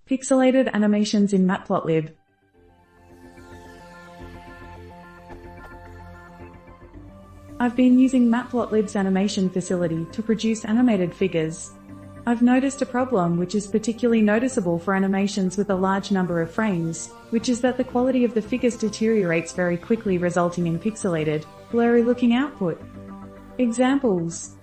Pixelated animations in Matplotlib. I've been using Matplotlib's animation facility to produce animated figures. I've noticed a problem which is particularly noticeable for animations with a large number of frames, which is that the quality of the figures deteriorates very quickly, resulting in pixelated, blurry-looking output. Examples: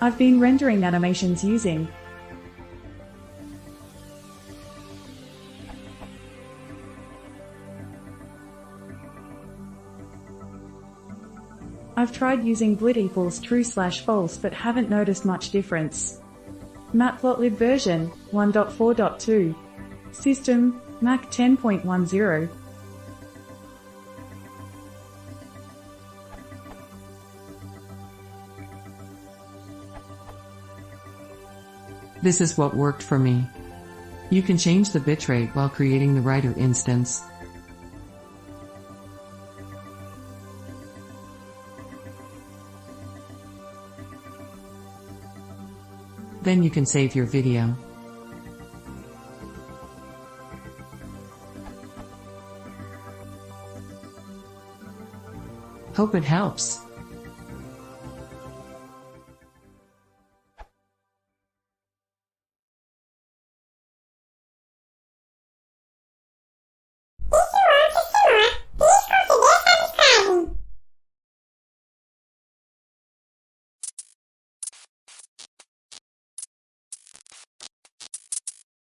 I've been rendering animations using I've tried using blit equals true/false but haven't noticed much difference. Matplotlib version 1.4.2. System Mac 10.10. This is what worked for me. You can change the bitrate while creating the writer instance. Then you can save your video. Hope it helps.